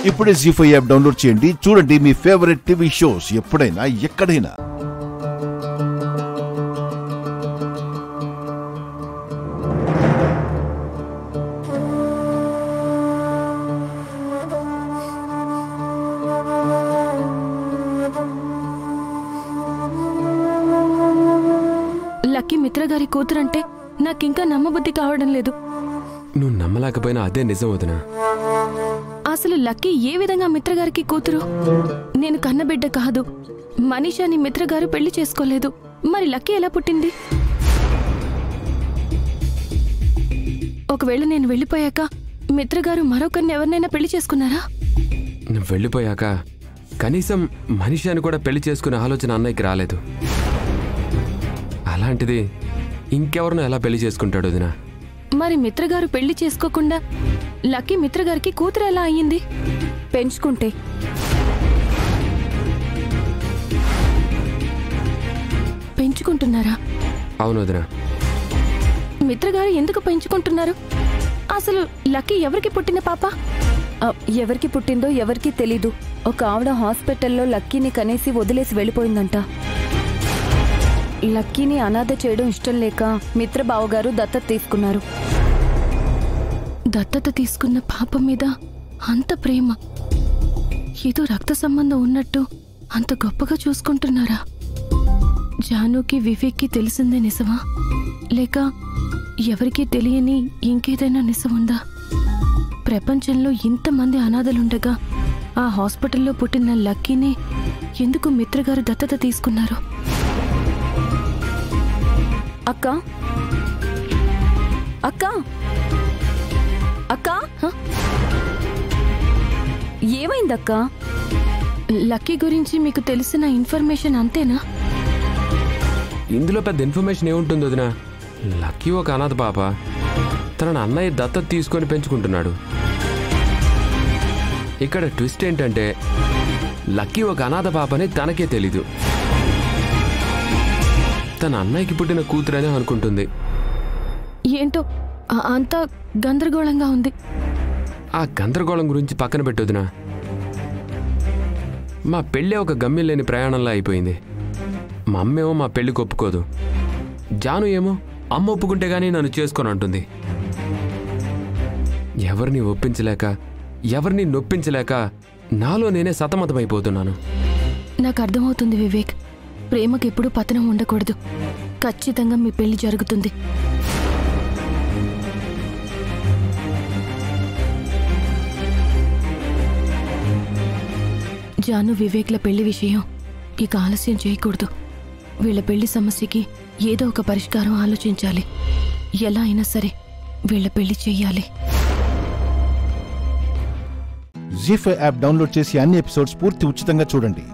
ఇప్పుడే జీ5 app download చేయండి. చూడండి మీ ఫేవరెట్ టీవీ షోస్ ఎప్పుడైనా ఎక్కడైనా. లక్కీ మిత్ర గారి కూతురంటే నాకింకా నమ్మబుద్ధి కావడం లేదు. నువ్వు నమ్మలేకపోయినా అదే నిజం వదినా. అసలు లక్కీ ఏ విధంగా మిత్రగారికి కూతురు? నేను కన్నబిడ్డ కాదు. మనీషాని మిత్రగారు పెళ్లి చేసుకోలేదు. మరి లక్కీ ఎలా పుట్టింది? ఒకవేళ నేను వెళ్ళిపోయాక మిత్రగారు మరొకరిని ఎవరినైనా పెళ్లి చేసుకున్నారా? నువ్వు వెళ్ళిపోయాక కనీసం మనీషాని కూడా పెళ్లి చేసుకునే ఆలోచన అన్నయ్యకి రాలేదు. అలాంటిది ఇంకెవరినో ఎలా పెళ్లి చేసుకుంటాడు వదినా? మరి మిత్రగారు పెళ్లి చేసుకోకుండా లక్కీ మిత్రగారికి కూతురు ఎలా అయ్యింది? పెంచుకుంటే పెంచుకుంటున్నారా? అవును వదినా. మిత్రగారు ఎందుకు పెంచుకుంటున్నారు? అసలు లక్కీ ఎవరికి పుట్టిన పాప? ఎవరికి పుట్టిందో ఎవరికి తెలీదు. ఒక ఆవిడ హాస్పిటల్లో లక్కీని కనేసి వదిలేసి వెళ్ళిపోయిందంట. లక్కీని అనాథ చేయడం ఇష్టం లేక మిత్రబావగారు దత్తత తీసుకున్నారు. దత్తత తీసుకున్న పాప మీద అంత ప్రేమ, ఏదో రక్త సంబంధం ఉన్నట్టు అంత గొప్పగా చూసుకుంటున్నారా? జానుకి వివేక్కి తెలిసిందే నిజమా, లేక ఎవరికీ తెలియని ఇంకేదైనా నిజముందా? ప్రపంచంలో ఇంతమంది అనాథలుండగా ఆ హాస్పిటల్లో పుట్టిన లక్కీని ఎందుకు మిత్రగారు దత్తత తీసుకున్నారు? అక్క అక్క అక్క ఏమైందక్క? లక్కీ గురించి మీకు తెలిసిన ఇన్ఫర్మేషన్ అంతేనా? ఇందులో పెద్ద ఇన్ఫర్మేషన్ ఏముంటుంది వదినా? లక్కీ ఒక అనాథ పాప. తనని అన్నయ్య దత్తత తీసుకొని పెంచుకుంటున్నాడు. ఇక్కడ ట్విస్ట్ ఏంటంటే లక్కీ ఒక అనాథ పాపని తనకే తెలీదు. తన అన్నయ్యకి పుట్టిన కూతురనే అనుకుంటుంది. ఏంటో అంతా గందరగోళంగా ఉంది. ఆ గందరగోళం గురించి పక్కన పెట్టొద్దునా. మా పెళ్ళే ఒక గమ్యం లేని ప్రయాణంలా అయిపోయింది. మా అమ్మేమో మా పెళ్ళికి ఒప్పుకోదు. జాను ఏమో అమ్మ ఒప్పుకుంటే గానీ నన్ను చేసుకొని అంటుంది. ఎవరిని ఒప్పించలేక ఎవరిని నొప్పించలేక నాలో నేనే సతమతమైపోతున్నాను. నాకు అర్థమవుతుంది వివేక్. ప్రేమకెప్పుడు పతనం ఉండకూడదు. ఖచ్చితంగా మీ పెళ్లి జరుగుతుంది. జాను వివేక్ల పెళ్లి విషయం ఇక ఆలస్యం చేయకూడదు. వీళ్ళ పెళ్లి సమస్యకి ఏదో ఒక పరిష్కారం ఆలోచించాలి. ఎలా అయినా సరే వీళ్ళ పెళ్లి చెయ్యాలి. జీ5 యాప్ డౌన్లోడ్ చేసి అన్ని ఎపిసోడ్స్ పూర్తి ఉచితంగా చూడండి.